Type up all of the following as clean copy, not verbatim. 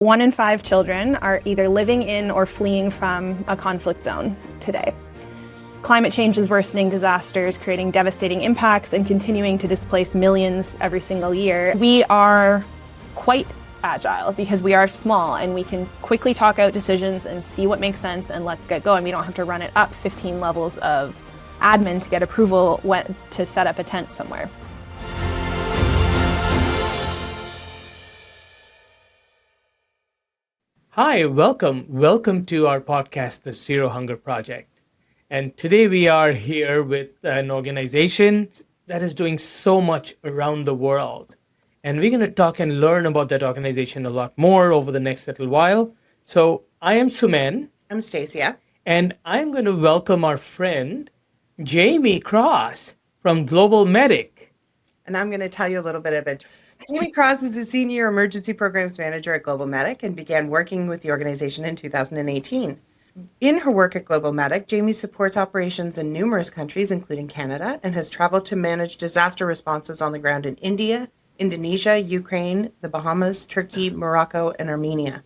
1 in 5 children are either living in or fleeing from a conflict zone today. Climate change is worsening disasters, creating devastating impacts, and continuing to displace millions every single year. We are quite agile because we are small and we can quickly talk out decisions and see what makes sense and let's get going. We don't have to run it up 15 levels of admin to get approval to set up a tent somewhere. Hi, welcome to our podcast, the Zero Hunger Project. And today we are here with an organization that is doing so much around the world. And we're going to talk and learn about that organization a lot more over the next little while. So I am Suman. I'm Stacia. And I'm going to welcome our friend, Jamie Cross from GlobalMedic. And I'm going to tell you a little bit of it. Jamie Cross is a Senior Emergency Programs Manager at GlobalMedic and began working with the organization in 2018. In her work at GlobalMedic, Jamie supports operations in numerous countries, including Canada, and has traveled to manage disaster responses on the ground in India, Indonesia, Ukraine, the Bahamas, Turkey, Morocco, and Armenia.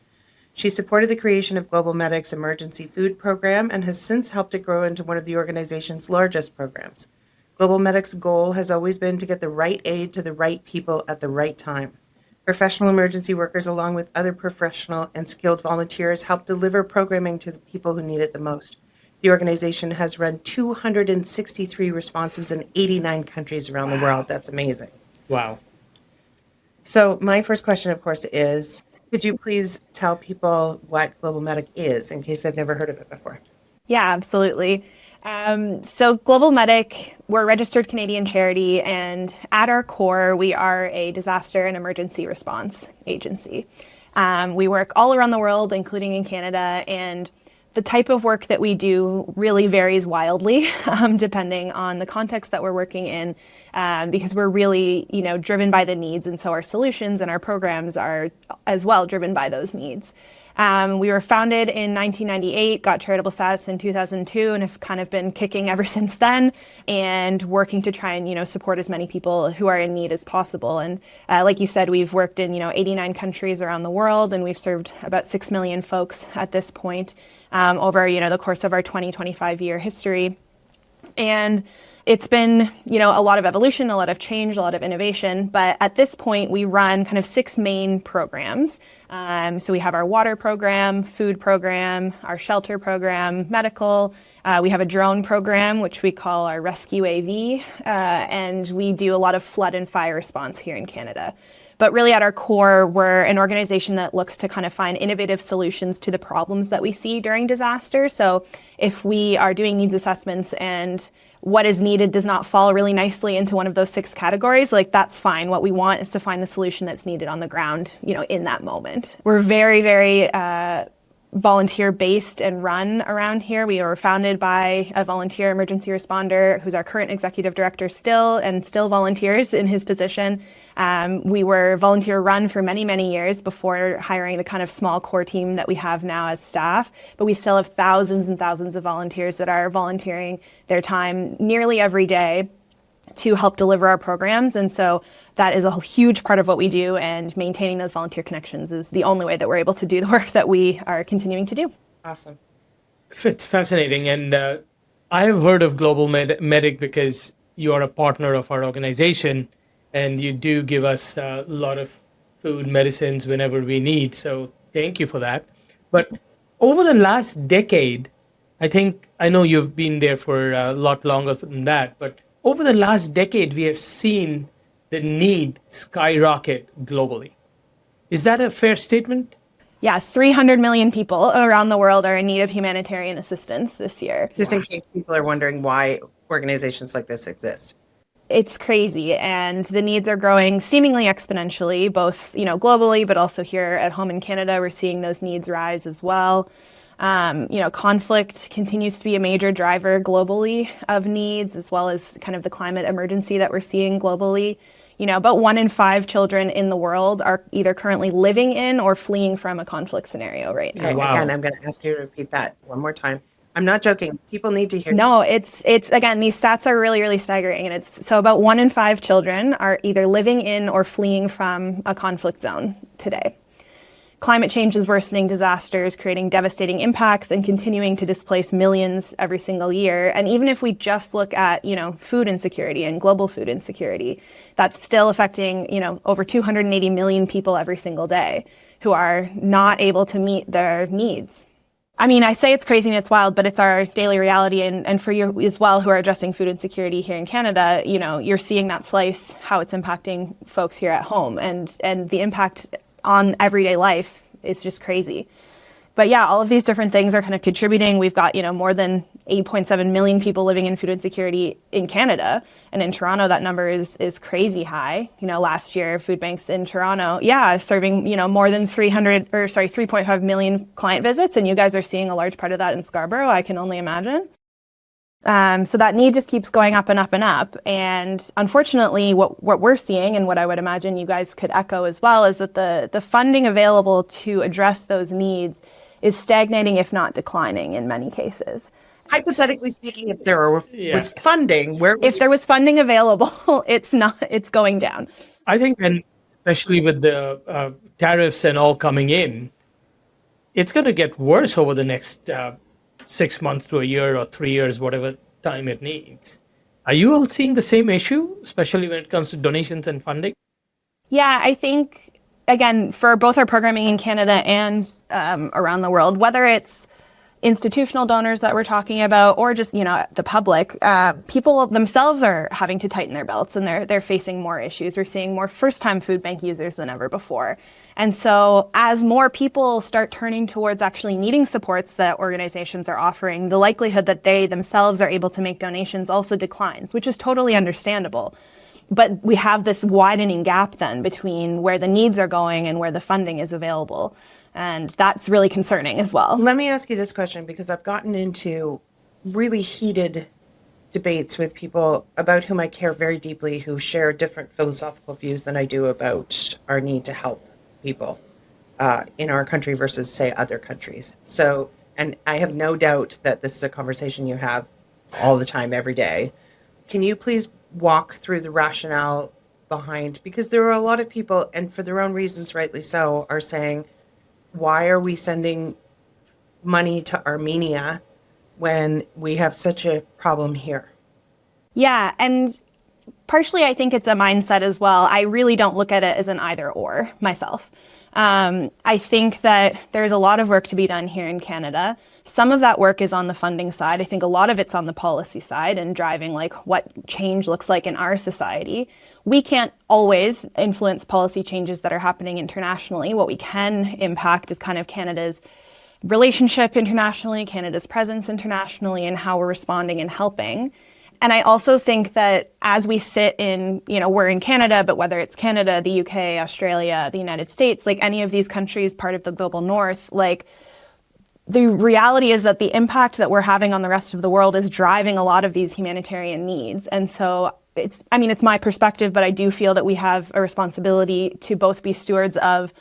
She supported the creation of GlobalMedic's emergency food program and has since helped it grow into one of the organization's largest programs. GlobalMedic's goal has always been to get the right aid to the right people at the right time. Professional emergency workers, along with other professional and skilled volunteers, help deliver programming to the people who need it the most. The organization has run 263 responses in 89 countries around the world. That's amazing. Wow. So my first question, of course, is, could you please tell people what GlobalMedic is in case they've never heard of it before? Yeah, absolutely. So GlobalMedic, we're a registered Canadian charity, and at our core, we are a disaster and emergency response agency. We work all around the world, including in Canada, and the type of work that we do really varies wildly, depending on the context that we're working in, because we're really, driven by the needs, and so our solutions and our programs are as well driven by those needs. We were founded in 1998, got charitable status in 2002, and have kind of been kicking ever since then and working to try and, support as many people who are in need as possible. And like you said, we've worked in, 89 countries around the world, and we've served about 6 million folks at this point over, the course of our 25-year history. And it's been, a lot of evolution, a lot of change, a lot of innovation. But at this point, we run kind of 6 main programs. So we have our water program, food program, our shelter program, medical. We have a drone program, which we call our Rescue AV. And we do a lot of flood and fire response here in Canada. But really at our core, we're an organization that looks to kind of find innovative solutions to the problems that we see during disaster. So if we are doing needs assessments and what is needed does not fall really nicely into one of those 6 categories, that's fine. What we want is to find the solution that's needed on the ground, in that moment. We're very, very volunteer-based and run around here. We were founded by a volunteer emergency responder who's our current executive director still volunteers in his position. We were volunteer-run for many, many years before hiring the kind of small core team that we have now as staff, but we still have thousands and thousands of volunteers that are volunteering their time nearly every day to help deliver our programs. And so that is a huge part of what we do, and maintaining those volunteer connections is the only way that we're able to do the work that we are continuing to do. Awesome. It's fascinating. And I have heard of GlobalMedic because you are a partner of our organization, and you do give us a lot of food, medicines whenever we need. So thank you for that. But over the last decade, I know you've been there for a lot longer than that, but over the last decade, we have seen the need skyrocket globally. Is that a fair statement? Yeah, 300 million people around the world are in need of humanitarian assistance this year. Just in case people are wondering why organizations like this exist. It's crazy, and the needs are growing seemingly exponentially, both globally, but also here at home in Canada, we're seeing those needs rise as well. Conflict continues to be a major driver globally of needs, as well as kind of the climate emergency that we're seeing globally. About 1 in 5 children in the world are either currently living in or fleeing from a conflict scenario right now. Okay, wow. Again, I'm going to ask you to repeat that one more time. I'm not joking. People need to hear. No, it's again, these stats are really, really staggering. And so about 1 in 5 children are either living in or fleeing from a conflict zone today. climate change is worsening disasters, creating devastating impacts, and continuing to displace millions every single year. And even if we just look at, food insecurity and global food insecurity, that's still affecting, over 280 million people every single day who are not able to meet their needs. I mean, I say it's crazy and it's wild, but it's our daily reality. And for you as well, who are addressing food insecurity here in Canada, you're seeing that slice, how it's impacting folks here at home. And the impact on everyday life is just crazy. But yeah, all of these different things are kind of contributing. We've got, more than 8.7 million people living in food insecurity in Canada. And in Toronto, that number is crazy high. Last year, food banks in Toronto, serving, more than 3.5 million client visits. And you guys are seeing a large part of that in Scarborough, I can only imagine. So that need just keeps going up and up and up. And unfortunately, what we're seeing, and what I would imagine you guys could echo as well, is that the funding available to address those needs is stagnating, if not declining in many cases. Hypothetically speaking, if there was funding, if there was funding available, it's going down. I think, and especially with the tariffs and all coming in, it's going to get worse over the next 6 months to a year or 3 years, whatever time it needs. Are you all seeing the same issue, especially when it comes to donations and funding? Yeah, I think, again, for both our programming in Canada and around the world, whether it's institutional donors that we're talking about or just, the public, people themselves are having to tighten their belts and they're facing more issues. We're seeing more first-time food bank users than ever before. And so as more people start turning towards actually needing supports that organizations are offering, the likelihood that they themselves are able to make donations also declines, which is totally understandable. But we have this widening gap then between where the needs are going and where the funding is available. And that's really concerning as well. Let me ask you this question, because I've gotten into really heated debates with people about whom I care very deeply, who share different philosophical views than I do about our need to help people in our country versus, say, other countries. So, and I have no doubt that this is a conversation you have all the time, every day. Can you please walk through the rationale behind, because there are a lot of people, and for their own reasons, rightly so, are saying, why are we sending money to Armenia when we have such a problem here? Yeah, and partially I think it's a mindset as well. I really don't look at it as an either or myself. I think that there's a lot of work to be done here in Canada. Some of that work is on the funding side. I think a lot of it's on the policy side and driving what change looks like in our society. We can't always influence policy changes that are happening internationally. What we can impact is kind of Canada's relationship internationally, Canada's presence internationally, and how we're responding and helping. And I also think that as we sit in, we're in Canada, but whether it's Canada, the UK, Australia, the United States, any of these countries, part of the global north, the reality is that the impact that we're having on the rest of the world is driving a lot of these humanitarian needs. And so it's my perspective, but I do feel that we have a responsibility to both be stewards of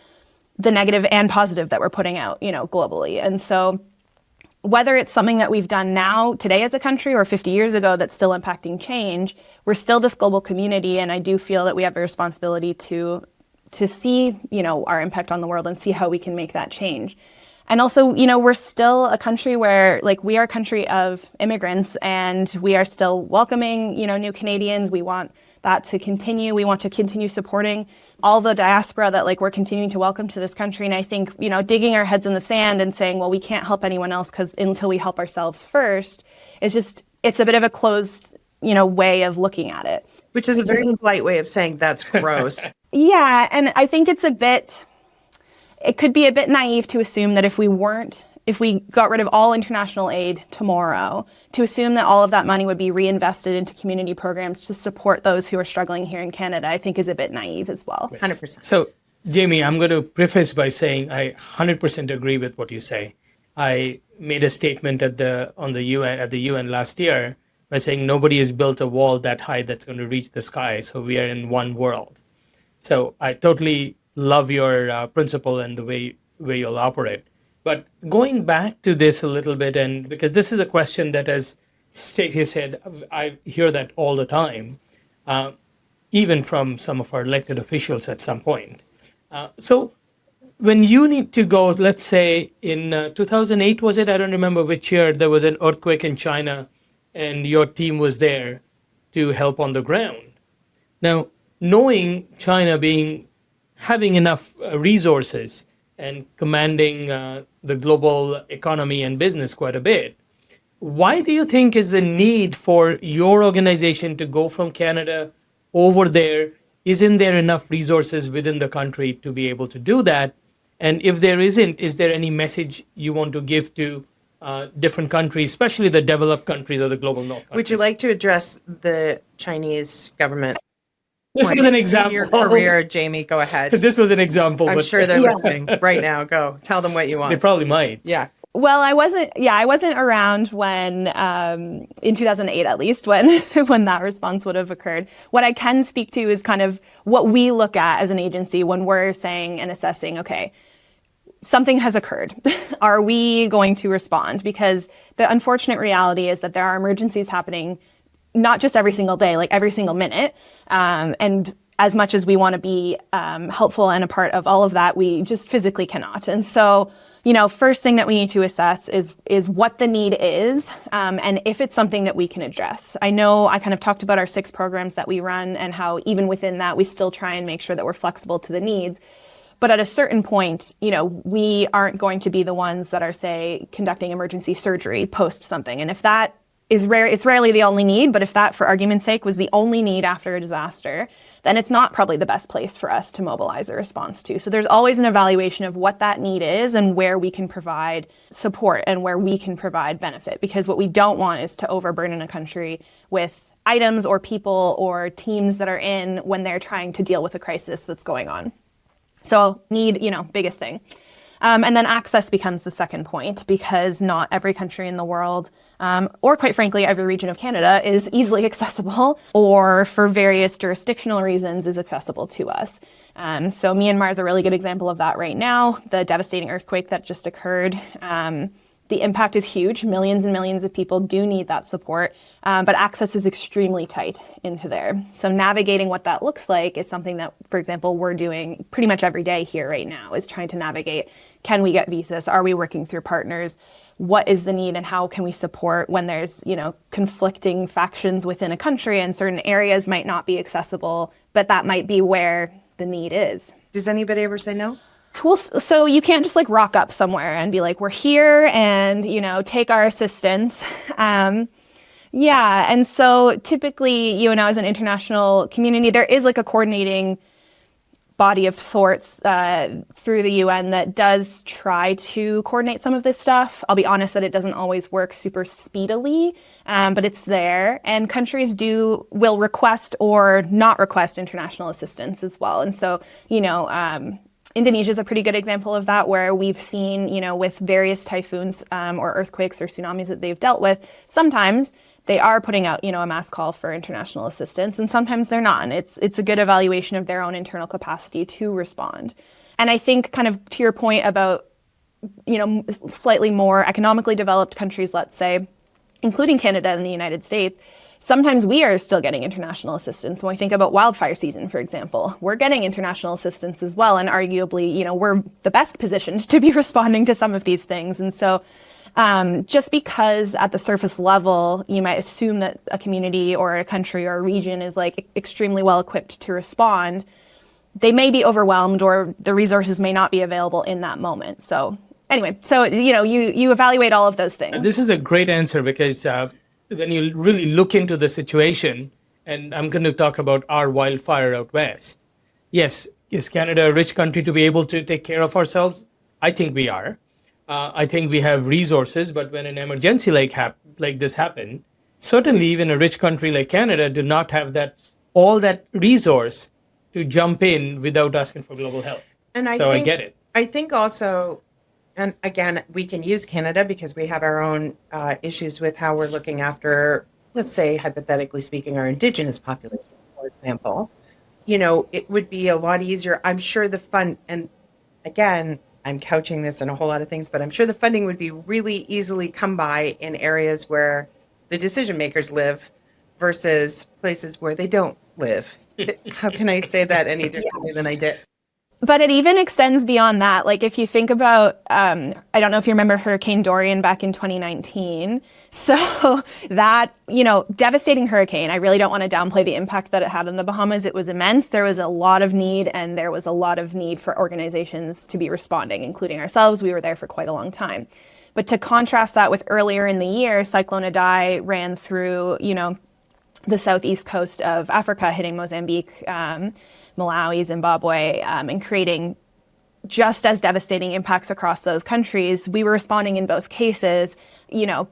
the negative and positive that we're putting out, globally. And so whether it's something that we've done now, today as a country, or 50 years ago that's still impacting change, we're still this global community, and I do feel that we have a responsibility to see, our impact on the world and see how we can make that change. And also, we're still a country where, we are a country of immigrants, and we are still welcoming, new Canadians. We want that to continue. We want to continue supporting all the diaspora that we're continuing to welcome to this country. And I think, digging our heads in the sand and saying, well, we can't help anyone else until we help ourselves first, it's a bit of a closed, way of looking at it. Which is a very polite way of saying that's gross. Yeah. And I think it could be a bit naive to assume that if we got rid of all international aid tomorrow, to assume that all of that money would be reinvested into community programs to support those who are struggling here in Canada, I think is a bit naive as well. 100%. So, Jamie, I'm going to preface by saying I 100% agree with what you say. I made a statement at the UN last year by saying nobody has built a wall that high that's going to reach the sky, so we are in one world. So I totally love your principle and the way you'll operate. But going back to this a little bit, and because this is a question that, as Stacey said, I hear that all the time, even from some of our elected officials at some point. So when you need to go, let's say in 2008, was it? I don't remember which year, there was an earthquake in China and your team was there to help on the ground. Now, knowing China having enough resources and commanding the global economy and business quite a bit, why do you think is the need for your organization to go from Canada over there? Isn't there enough resources within the country to be able to do that? And if there isn't, is there any message you want to give to different countries, especially the developed countries or the global north countries? Would you like to address the Chinese government? This was an example. In your career, Jamie, go ahead. This was an example. I'm but sure they're listening right now. Go. Tell them what you They want. probably might. Yeah. Well, I wasn't around when, in 2008 at least, when when that response would have occurred. What I can speak to is kind of what we look at as an agency when we're saying and assessing, okay, something has occurred. Are we going to respond? Because the unfortunate reality is that there are emergencies happening not just every single day, like every single minute. And as much as we want to be helpful and a part of all of that, we just physically cannot. And so, first thing that we need to assess is what the need is, and if it's something that we can address. I know I kind of talked about our 6 programs that we run and how even within that, we still try and make sure that we're flexible to the needs. But at a certain point, we aren't going to be the ones that are, say, conducting emergency surgery post something. And if that is rare, it's rarely the only need, but if that, for argument's sake, was the only need after a disaster, then it's not probably the best place for us to mobilize a response to. So there's always an evaluation of what that need is and where we can provide support and where we can provide benefit. Because what we don't want is to overburden a country with items or people or teams that are in when they're trying to deal with a crisis that's going on. So need, biggest thing. And then access becomes the second point, because not every country in the world, or quite frankly, every region of Canada is easily accessible, or for various jurisdictional reasons is accessible to us. So Myanmar is a really good example of that right now. The devastating earthquake that just occurred, the impact is huge. Millions and millions of people do need that support, but access is extremely tight into there. So navigating what that looks like is something that, for example, we're doing pretty much every day here right now, is trying to navigate, can we get visas? Are we working through partners? What is the need and how can we support when there's, conflicting factions within a country and certain areas might not be accessible, but that might be where the need is. Does anybody ever say no? Well, so you can't just rock up somewhere and be like, we're here and, take our assistance. And so typically, as an international community, there is a coordinating body of sorts through the UN that does try to coordinate some of this stuff. I'll be honest that it doesn't always work super speedily, but it's there. And countries will request or not request international assistance as well. And so, Indonesia is a pretty good example of that, where we've seen, with various typhoons or earthquakes or tsunamis that they've dealt with, sometimes they are putting out, a mass call for international assistance, and sometimes they're not. And it's a good evaluation of their own internal capacity to respond. And I think, kind of to your point about, slightly more economically developed countries, let's say, including Canada and the United States, sometimes we are still getting international assistance. When we think about wildfire season, for example, we're getting international assistance as well. And arguably, we're the best positioned to be responding to some of these things. And so just because at the surface level, you might assume that a community or a country or a region is extremely well equipped to respond, they may be overwhelmed or the resources may not be available in that moment. So anyway, you evaluate all of those things. This is a great answer, because when you really look into the situation, and I'm going to talk about our wildfire out west. Yes, is Canada a rich country to be able to take care of ourselves? I think we are. I think we have resources, but when an emergency like this happened, certainly even a rich country like Canada do not have all that resource to jump in without asking for global help. And I get it. I think also, and again, we can use Canada because we have our own issues with how we're looking after, let's say, hypothetically speaking, our Indigenous population, for example. It would be a lot easier. I'm sure and again, I'm couching this in a whole lot of things, but I'm sure the funding would be really easily come by in areas where the decision makers live versus places where they don't live. How can I say that any differently than I did? But it even extends beyond that. Like if you think about, I don't know if you remember Hurricane Dorian back in 2019. So that, devastating hurricane, I really don't want to downplay the impact that it had on the Bahamas. It was immense. There was a lot of need, and there was a lot of need for organizations to be responding, including ourselves. We were there for quite a long time. But to contrast that with earlier in the year, Cyclone Idai ran through, the southeast coast of Africa, hitting Mozambique, Malawi, Zimbabwe, and creating just as devastating impacts across those countries. We were responding in both cases.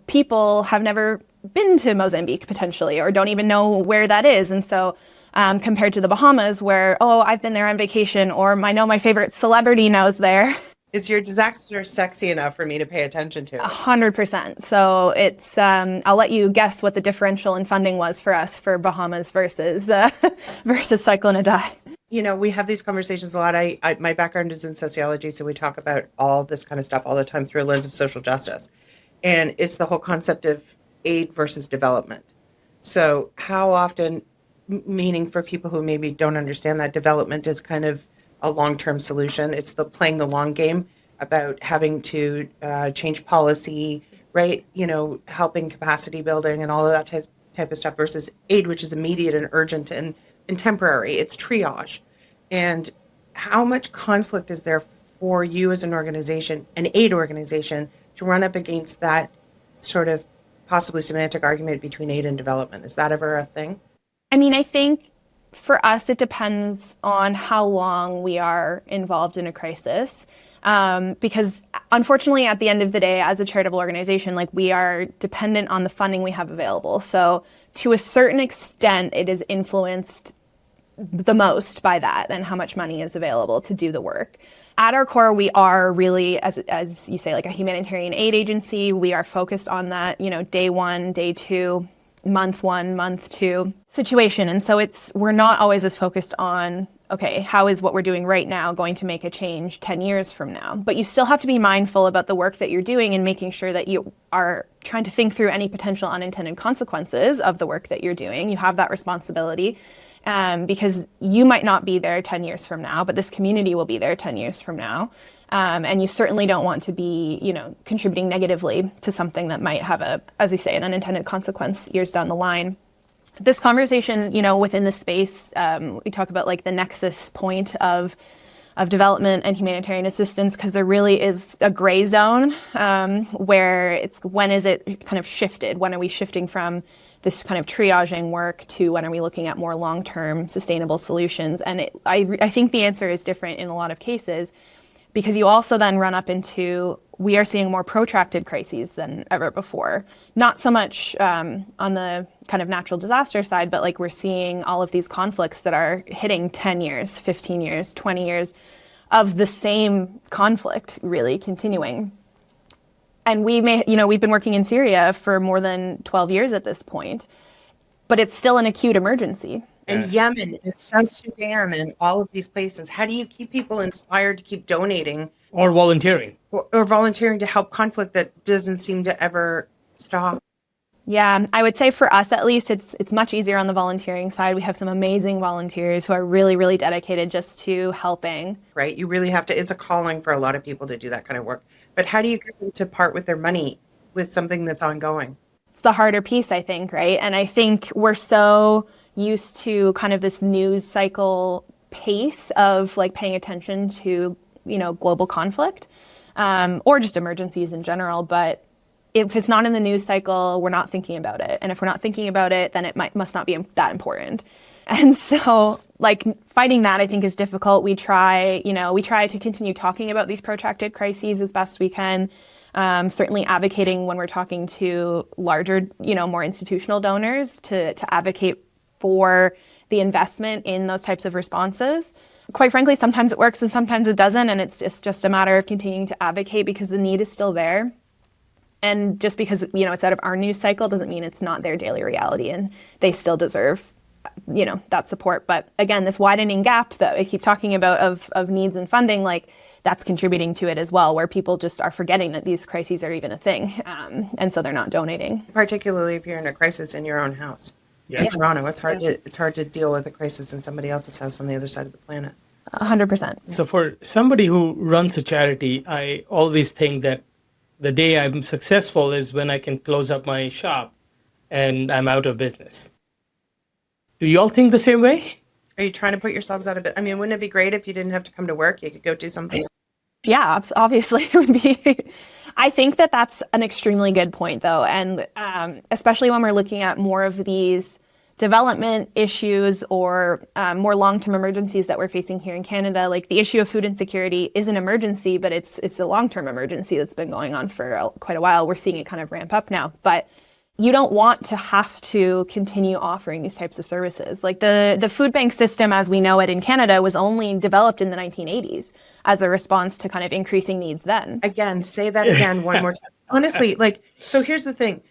People have never been to Mozambique potentially, or don't even know where that is. And so compared to the Bahamas where, I've been there on vacation, or I know my favorite celebrity knows there. Is your disaster sexy enough for me to pay attention to? 100%. So it's, I'll let you guess what the differential in funding was for us for Bahamas versus Cyclone Idai. We have these conversations a lot. My background is in sociology, so we talk about all this kind of stuff all the time through a lens of social justice. And it's the whole concept of aid versus development. So how often, meaning for people who maybe don't understand that, development is kind of a long-term solution. It's playing the long game about having to change policy, right? Helping capacity building and all of that type of stuff versus aid, which is immediate and urgent and temporary. It's triage. And how much conflict is there for you as an organization, an aid organization, to run up against that sort of possibly semantic argument between aid and development? Is that ever a thing? I think for us, it depends on how long we are involved in a crisis. Because unfortunately, at the end of the day, as a charitable organization, we are dependent on the funding we have available. So to a certain extent, it is influenced the most by that and how much money is available to do the work. At our core, we are really, as you say, like a humanitarian aid agency. We are focused on that, day one, day two, month one, month two situation. And so we're not always as focused on, okay, how is what we're doing right now going to make a change 10 years from now? But you still have to be mindful about the work that you're doing and making sure that you are trying to think through any potential unintended consequences of the work that you're doing. You have that responsibility because you might not be there 10 years from now, but this community will be there 10 years from now. And you certainly don't want to be, contributing negatively to something that might have as you say, an unintended consequence years down the line. This conversation, within the space, we talk about the nexus point of development and humanitarian assistance, because there really is a gray zone where it's when is it kind of shifted? When are we shifting from this kind of triaging work to when are we looking at more long-term sustainable solutions? And I think the answer is different in a lot of cases, because you also then run up into, we are seeing more protracted crises than ever before. Not so much on the kind of natural disaster side, but we're seeing all of these conflicts that are hitting 10 years, 15 years, 20 years of the same conflict really continuing. And we've been working in Syria for more than 12 years at this point, but it's still an acute emergency. And Yemen and South Sudan and all of these places, how do you keep people inspired to keep donating? Or volunteering. Or volunteering to help conflict that doesn't seem to ever stop? Yeah, I would say for us at least, it's much easier on the volunteering side. We have some amazing volunteers who are really, really dedicated just to helping. Right, you really have to, it's a calling for a lot of people to do that kind of work. But how do you get them to part with their money with something that's ongoing? It's the harder piece, I think, right? And I think we're so used to kind of this news cycle pace of paying attention to, global conflict or just emergencies in general. But if it's not in the news cycle, we're not thinking about it. And if we're not thinking about it, then it must not be that important. And so fighting that, I think, is difficult. We try to continue talking about these protracted crises as best we can. Certainly advocating when we're talking to larger, more institutional donors to advocate for the investment in those types of responses. Quite frankly, sometimes it works and sometimes it doesn't. And it's just a matter of continuing to advocate because the need is still there. And just because, it's out of our news cycle doesn't mean it's not their daily reality, and they still deserve, that support. But again, this widening gap that I keep talking about of needs and funding, that's contributing to it as well, where people just are forgetting that these crises are even a thing. And so they're not donating. Particularly if you're in a crisis in your own house. Yeah. In Toronto, it's hard to deal with a crisis in somebody else's house on the other side of the planet. 100%. So for somebody who runs a charity, I always think that the day I'm successful is when I can close up my shop and I'm out of business. Do you all think the same way? Are you trying to put yourselves out of it? I mean, wouldn't it be great if you didn't have to come to work? You could go do something. Yeah, obviously it would be. I think that that's an extremely good point, though. And especially when we're looking at more of these development issues or more long-term emergencies that we're facing here in Canada, like the issue of food insecurity is an emergency, but it's a long-term emergency that's been going on for quite a while. We're seeing it kind of ramp up now. But you don't want to have to continue offering these types of services. Like the food bank system as we know it in Canada was only developed in the 1980s as a response to kind of increasing needs then. Again, say that again one more time. Honestly, so here's the thing.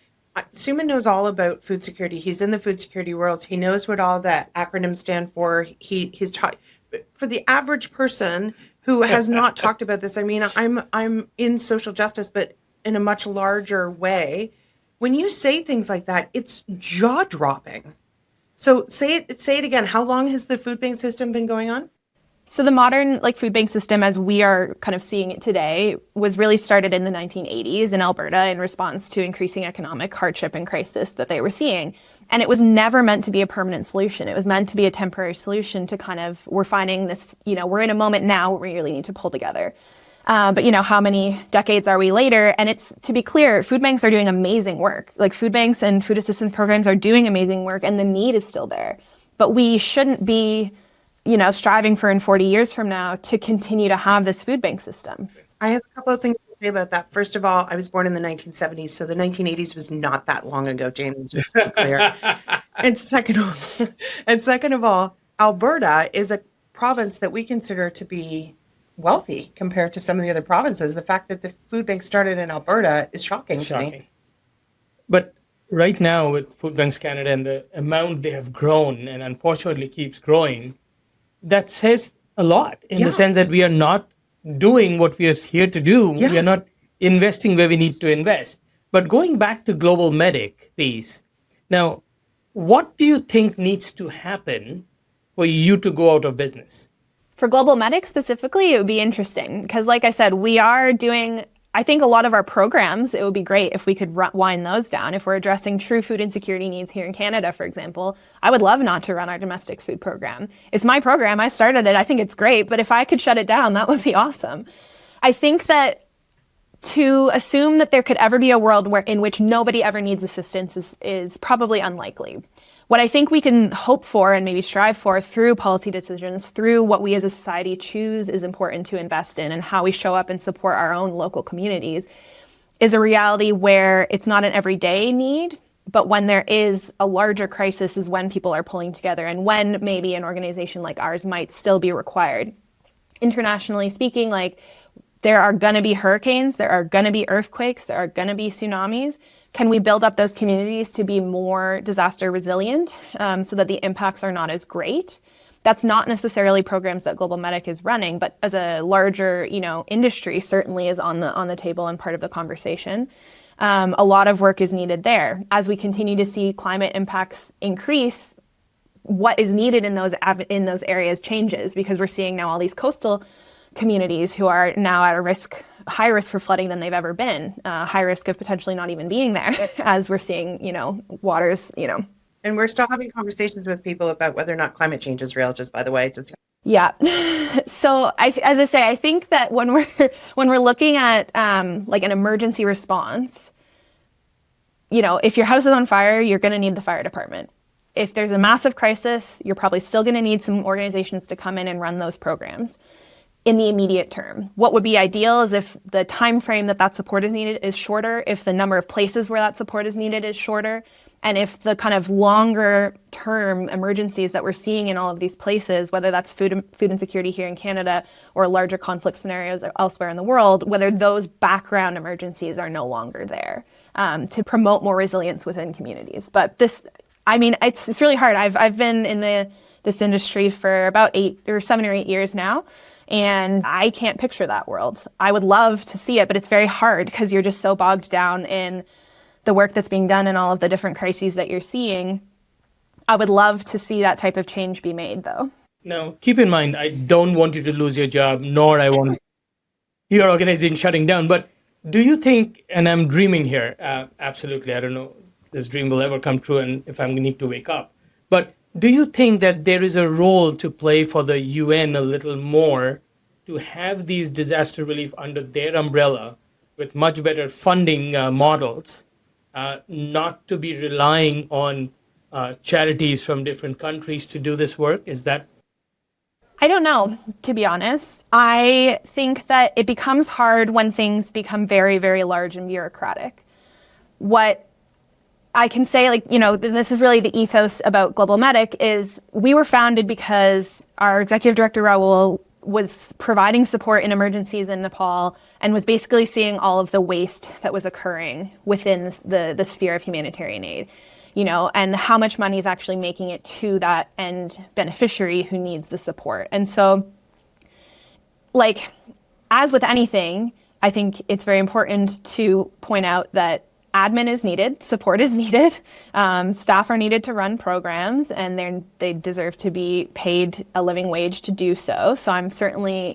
Suman knows all about food security. He's in the food security world. He knows what all the acronyms stand for. He's taught. For the average person who has not talked about this, I mean, I'm in social justice, but in a much larger way. When you say things like that, it's jaw-dropping. So say it again. How long has the food bank system been going on? So the modern food bank system as we are kind of seeing it today was really started in the 1980s in Alberta in response to increasing economic hardship and crisis that they were seeing. And it was never meant to be a permanent solution. It was meant to be a temporary solution to kind of, we're finding this, we're in a moment now where we really need to pull together. But how many decades are we later? And it's, to be clear, food banks are doing amazing work. Like food banks and food assistance programs are doing amazing work and the need is still there. But we shouldn't be, striving for in 40 years from now to continue to have this food bank system. I have a couple of things to say about that. First of all, I was born in the 1970s, so the 1980s was not that long ago, Jamie, just to be clear. And second of all, Alberta is a province that we consider to be wealthy compared to some of the other provinces. The fact that the food bank started in Alberta is shocking to me. But right now with Food Banks Canada and the amount they have grown and unfortunately keeps growing, that says a lot in the sense that we are not doing what we are here to do. We are not investing where we need to invest. But going back to GlobalMedic piece, now, what do you think needs to happen for you to go out of business? For GlobalMedic specifically, it would be interesting because, like I said, we are doing, I think a lot of our programs, it would be great if we could wind those down. If we're addressing true food insecurity needs here in Canada, for example, I would love not to run our domestic food program. It's my program. I started it. I think it's great. But if I could shut it down, that would be awesome. I think that to assume that there could ever be a world in which nobody ever needs assistance is probably unlikely. What I think we can hope for and maybe strive for through policy decisions, through what we as a society choose is important to invest in and how we show up and support our own local communities, is a reality where it's not an everyday need, but when there is a larger crisis is when people are pulling together and when maybe an organization like ours might still be required. Internationally speaking, there are going to be hurricanes, there are going to be earthquakes, there are going to be tsunamis. Can we build up those communities to be more disaster resilient so that the impacts are not as great? That's not necessarily programs that GlobalMedic is running, but as a larger, industry certainly is on the table and part of the conversation. A lot of work is needed there. As we continue to see climate impacts increase, what is needed in those areas changes because we're seeing now all these coastal communities who are now at high risk for flooding than they've ever been, high risk of potentially not even being there as we're seeing, waters, And we're still having conversations with people about whether or not climate change is real, just by the way. Yeah. So as I say, I think that when we're looking at an emergency response, if your house is on fire, you're going to need the fire department. If there's a massive crisis, you're probably still going to need some organizations to come in and run those programs. In the immediate term, what would be ideal is if the time frame that support is needed is shorter, if the number of places where that support is needed is shorter, and if the kind of longer term emergencies that we're seeing in all of these places, whether that's food insecurity here in Canada or larger conflict scenarios elsewhere in the world, whether those background emergencies are no longer there to promote more resilience within communities. But it's really hard. I've been in this industry for about 7 or 8 years now. And I can't picture that world. I would love to see it, but it's very hard because you're just so bogged down in the work that's being done and all of the different crises that you're seeing. I would love to see that type of change be made, though. Now, keep in mind, I don't want you to lose your job, nor I want your organization shutting down. But do you think, and I'm dreaming here, absolutely, I don't know this dream will ever come true and if I'm going to need to wake up. But do you think that there is a role to play for the UN a little more to have these disaster relief under their umbrella with much better funding models, not to be relying on charities from different countries to do this work? Is that? I don't know, to be honest. I think that it becomes hard when things become very, very large and bureaucratic. What I can say, this is really the ethos about GlobalMedic, is we were founded because our executive director, Raul, was providing support in emergencies in Nepal and was basically seeing all of the waste that was occurring within the sphere of humanitarian aid, and how much money is actually making it to that end beneficiary who needs the support. And so, as with anything, I think it's very important to point out that admin is needed, support is needed, staff are needed to run programs, and they deserve to be paid a living wage to do so. So I'm certainly,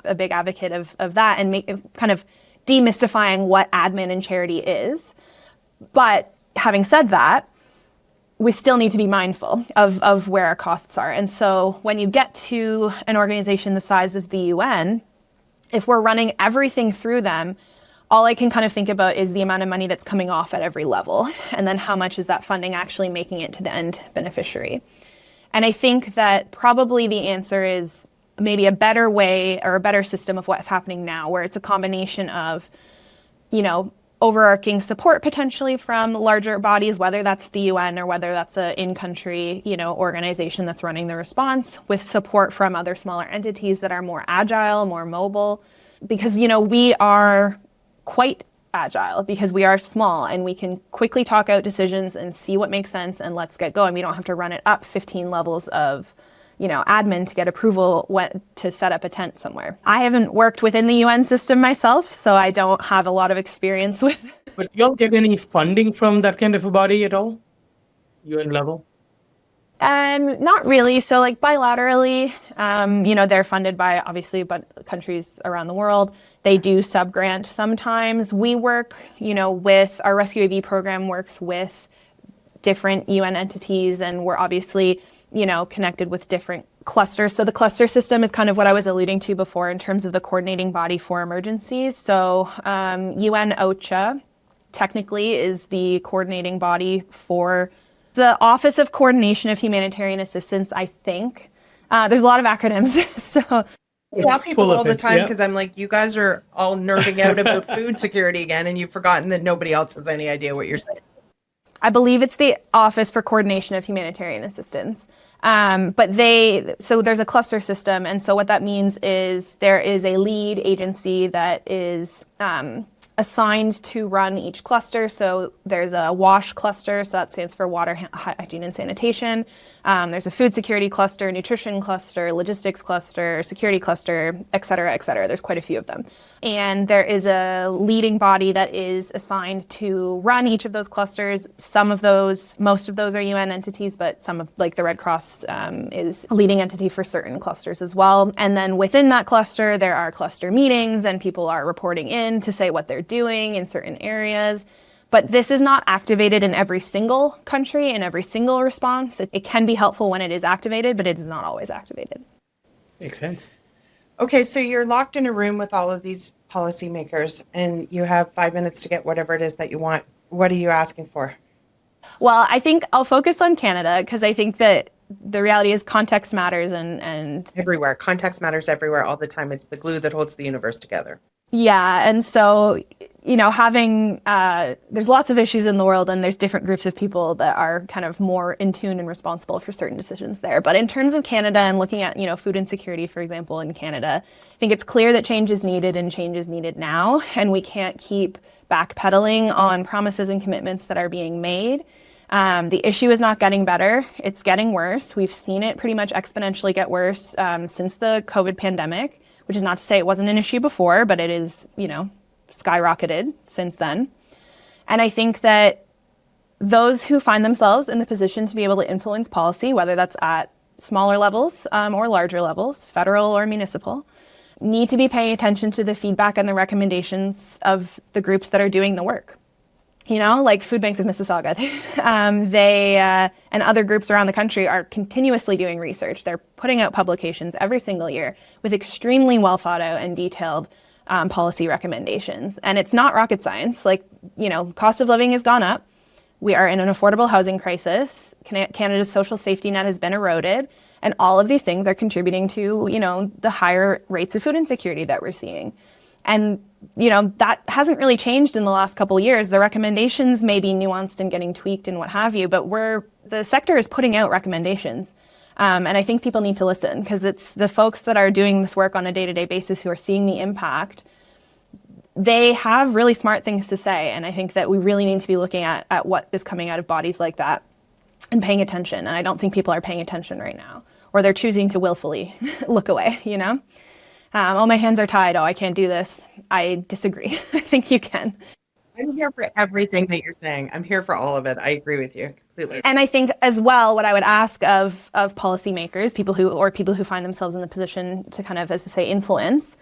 a big advocate of that and kind of demystifying what admin and charity is. But having said that, we still need to be mindful of where our costs are. And so when you get to an organization the size of the UN, if we're running everything through them, all I can kind of think about is the amount of money that's coming off at every level, and then how much is that funding actually making it to the end beneficiary. And I think that probably the answer is maybe a better way or a better system of what's happening now, where it's a combination of, overarching support potentially from larger bodies, whether that's the UN or whether that's an in-country, organization that's running the response, with support from other smaller entities that are more agile, more mobile, because, we are quite agile because we are small and we can quickly talk out decisions and see what makes sense and let's get going. We don't have to run it up 15 levels of, admin to get approval to set up a tent somewhere. I haven't worked within the UN system myself, so I don't have a lot of experience with. But y'all get any funding from that kind of a body at all? UN level? Not really. So bilaterally, they're funded by obviously countries around the world. They do sub-grant sometimes. We work, with our Rescue AV program works with different UN entities, and we're obviously, connected with different clusters. So the cluster system is kind of what I was alluding to before in terms of the coordinating body for emergencies. So UN OCHA technically is the coordinating body for the Office of Coordination of Humanitarian Assistance, I think. There's a lot of acronyms. So I tell people all the time because I'm like, you guys are all nerding out about food security again, and you've forgotten that nobody else has any idea what you're saying. I believe it's the Office for Coordination of Humanitarian Assistance. So there's a cluster system. And so what that means is there is a lead agency that is assigned to run each cluster. So there's a WASH cluster, so that stands for Water, Hygiene, and Sanitation. There's a food security cluster, nutrition cluster, logistics cluster, security cluster, et cetera, et cetera. There's quite a few of them. And there is a leading body that is assigned to run each of those clusters. Most of those are UN entities, but some of the Red Cross is a leading entity for certain clusters as well. And then within that cluster, there are cluster meetings and people are reporting in to say what they're doing in certain areas. But this is not activated in every single country, in every single response. It can be helpful when it is activated, but it is not always activated. Makes sense. Okay, so you're locked in a room with all of these policymakers and you have 5 minutes to get whatever it is that you want. What are you asking for? Well, I think I'll focus on Canada because I think that the reality is context matters and everywhere. Context matters everywhere all the time. It's the glue that holds the universe together. Yeah. And so, there's lots of issues in the world and there's different groups of people that are kind of more in tune and responsible for certain decisions there. But in terms of Canada and looking at, food insecurity, for example, in Canada, I think it's clear that change is needed and change is needed now. And we can't keep backpedaling on promises and commitments that are being made. The issue is not getting better. It's getting worse. We've seen it pretty much exponentially get worse since the COVID pandemic, which is not to say it wasn't an issue before, but it is, skyrocketed since then. And I think that those who find themselves in the position to be able to influence policy, whether that's at smaller levels or larger levels, federal or municipal, need to be paying attention to the feedback and the recommendations of the groups that are doing the work. You know, like Food Banks of Mississauga, they and other groups around the country are continuously doing research. They're putting out publications every single year with extremely well thought out and detailed policy recommendations. And it's not rocket science. Like, you know, cost of living has gone up. We are in an affordable housing crisis. Canada's social safety net has been eroded. And all of these things are contributing to, you know, the higher rates of food insecurity that we're seeing. And, you know, that hasn't really changed in the last couple of years. The recommendations may be nuanced and getting tweaked and what have you, but the sector is putting out recommendations. And I think people need to listen, because it's the folks that are doing this work on a day-to-day basis who are seeing the impact. They have really smart things to say. And I think that we really need to be looking at what is coming out of bodies like that and paying attention. And I don't think people are paying attention right now, or they're choosing to willfully look away, you know? Oh, my hands are tied. Oh, I can't do this. I disagree. I think you can. I'm here for everything that you're saying. I'm here for all of it. I agree with you completely. And I think as well, what I would ask of policymakers, people who find themselves in the position to kind of, as I say, influence,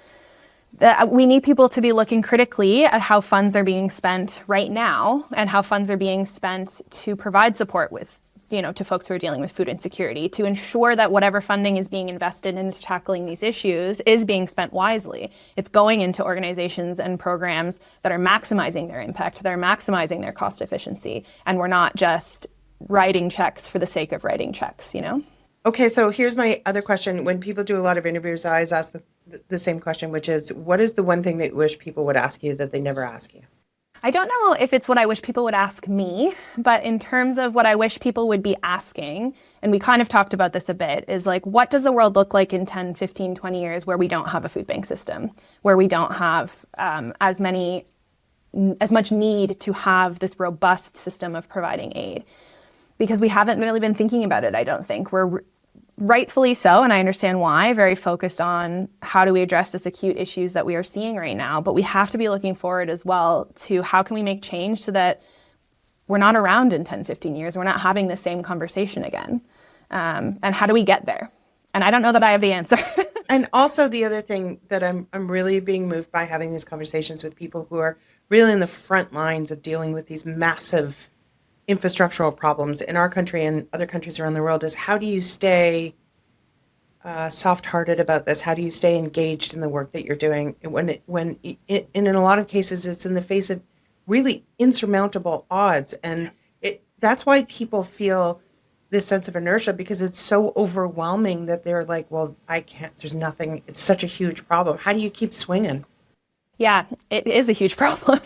that we need people to be looking critically at how funds are being spent right now and how funds are being spent to provide support with, you know, to folks who are dealing with food insecurity, to ensure that whatever funding is being invested into tackling these issues is being spent wisely. It's going into organizations and programs that are maximizing their impact, that are maximizing their cost efficiency, and we're not just writing checks for the sake of writing checks, you know? Okay, so here's my other question. When people do a lot of interviews, I always ask the same question, which is, what is the one thing that you wish people would ask you that they never ask you? I don't know if it's what I wish people would ask me, but in terms of what I wish people would be asking, and we kind of talked about this a bit, is like, what does the world look like in 10, 15, 20 years where we don't have a food bank system, where we don't have as much need to have this robust system of providing aid? Because we haven't really been thinking about it, I don't think. We're rightfully so, and I understand why, very focused on how do we address this acute issues that we are seeing right now. But we have to be looking forward as well to how can we make change so that we're not around in 10, 15 years, we're not having the same conversation again. And how do we get there? And I don't know that I have the answer. And also the other thing that I'm really being moved by having these conversations with people who are really in the front lines of dealing with these massive infrastructural problems in our country and other countries around the world is, how do you stay soft-hearted about this? How do you stay engaged in the work that you're doing when in a lot of cases it's in the face of really insurmountable odds? And that's why people feel this sense of inertia, because it's so overwhelming that they're like, well, I can't, there's nothing, it's such a huge problem. How do you keep swinging? Yeah, it is a huge problem.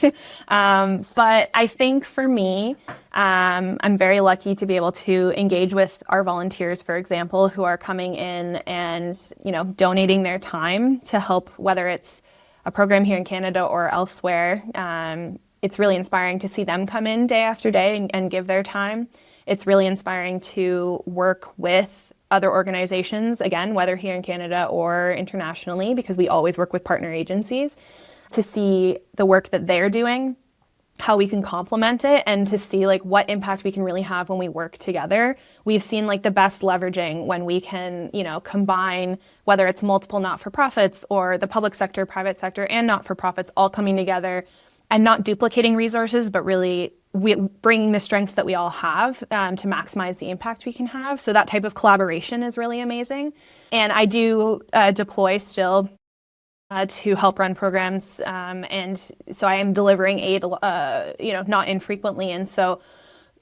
But I think for me, I'm very lucky to be able to engage with our volunteers, for example, who are coming in and, you know, donating their time to help, whether it's a program here in Canada or elsewhere. It's really inspiring to see them come in day after day and give their time. It's really inspiring to work with other organizations, again, whether here in Canada or internationally, because we always work with partner agencies, to see the work that they're doing, how we can complement it, and to see like what impact we can really have when we work together. We've seen like the best leveraging when we can, you know, combine, whether it's multiple not-for-profits or the public sector, private sector, and not-for-profits all coming together and not duplicating resources, but really bringing the strengths that we all have to maximize the impact we can have. So that type of collaboration is really amazing. And I do deploy still to help run programs, and so I am delivering aid, not infrequently, and so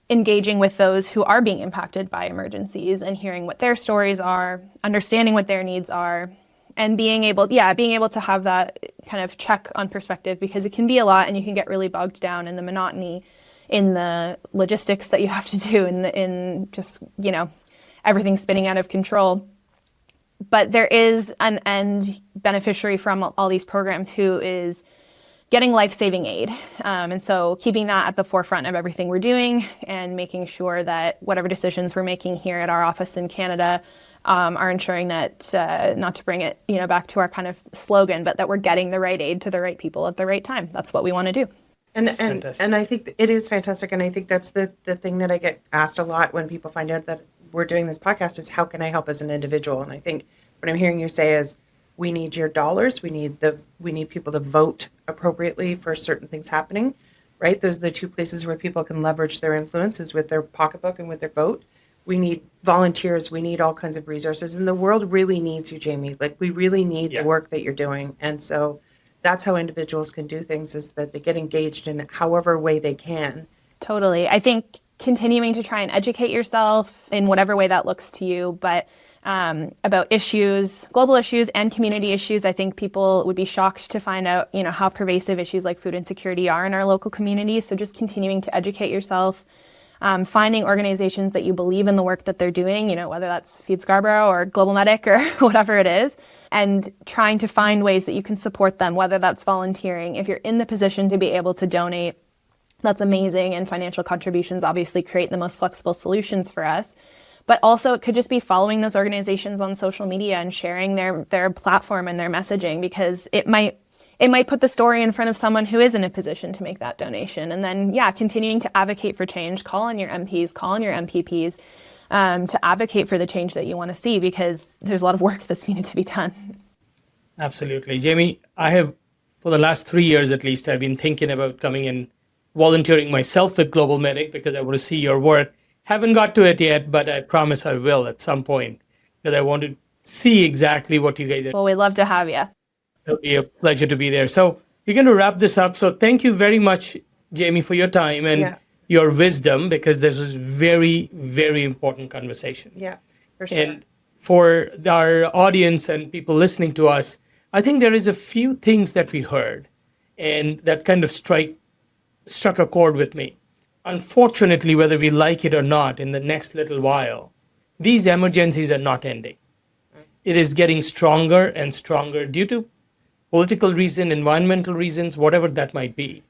engaging with those who are being impacted by emergencies and hearing what their stories are, understanding what their needs are, and being able to have that kind of check on perspective, because it can be a lot, and you can get really bogged down in the monotony, in the logistics that you have to do, in just, you know, everything spinning out of control. But there is an end beneficiary from all these programs who is getting life-saving aid. And so keeping that at the forefront of everything we're doing and making sure that whatever decisions we're making here at our office in Canada are ensuring that, not to bring it, you know, back to our kind of slogan, but that we're getting the right aid to the right people at the right time. That's what we want to do. And I think it is fantastic. And I think that's the thing that I get asked a lot when people find out that we're doing this podcast is how can I help as an individual? And I think what I'm hearing you say is we need your dollars. We need people to vote appropriately for certain things happening, right? Those are the two places where people can leverage their influences with their pocketbook and with their vote. We need volunteers. We need all kinds of resources. And the world really needs you, Jamie. Like, we really need the work that you're doing. And so that's how individuals can do things, is that they get engaged in however way they can. Totally. I think continuing to try and educate yourself in whatever way that looks to you, but about issues, global issues and community issues. I think people would be shocked to find out, how pervasive issues like food insecurity are in our local communities. So just continuing to educate yourself, finding organizations that you believe in the work that they're doing, whether that's Feed Scarborough or GlobalMedic or whatever it is, and trying to find ways that you can support them, whether that's volunteering. If you're in the position to be able to donate, that's amazing. And financial contributions obviously create the most flexible solutions for us. But also it could just be following those organizations on social media and sharing their platform and their messaging, because it might put the story in front of someone who is in a position to make that donation. And then, continuing to advocate for change, call on your MPs, call on your MPPs to advocate for the change that you want to see, because there's a lot of work that's needed to be done. Absolutely. Jamie, I have, for the last 3 years at least, I've been thinking about coming and volunteering myself with GlobalMedic because I want to see your work. Haven't got to it yet, but I promise I will at some point, because I want to see exactly what you guys are. Well, we'd love to have you. It'll be a pleasure to be there. So we're going to wrap this up. So thank you very much, Jamie, for your time and your wisdom, because this was very, very important conversation. Yeah, for sure. And for our audience and people listening to us, I think there is a few things that we heard and that kind of struck a chord with me. Unfortunately, whether we like it or not, in the next little while, these emergencies are not ending. It is getting stronger and stronger due to political reason, environmental reasons, whatever that might be.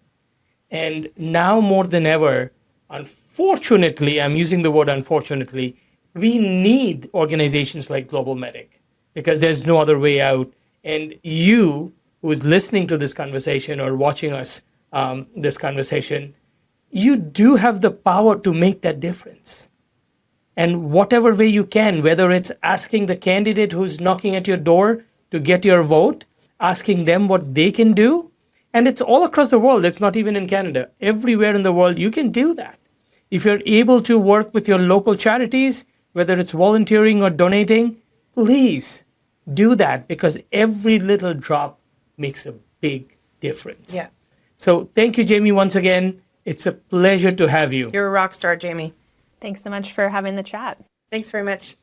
And now more than ever, unfortunately, I'm using the word unfortunately, we need organizations like GlobalMedic, because there's no other way out. And you, who is listening to this conversation or watching us, this conversation, you do have the power to make that difference. And whatever way you can, whether it's asking the candidate who's knocking at your door to get your vote, asking them what they can do. And it's all across the world. It's not even in Canada. Everywhere in the world, you can do that. If you're able to work with your local charities, whether it's volunteering or donating, please do that, because every little drop makes a big difference. Yeah. So thank you, Jamie, once again. It's a pleasure to have you. You're a rock star, Jamie. Thanks so much for having the chat. Thanks very much.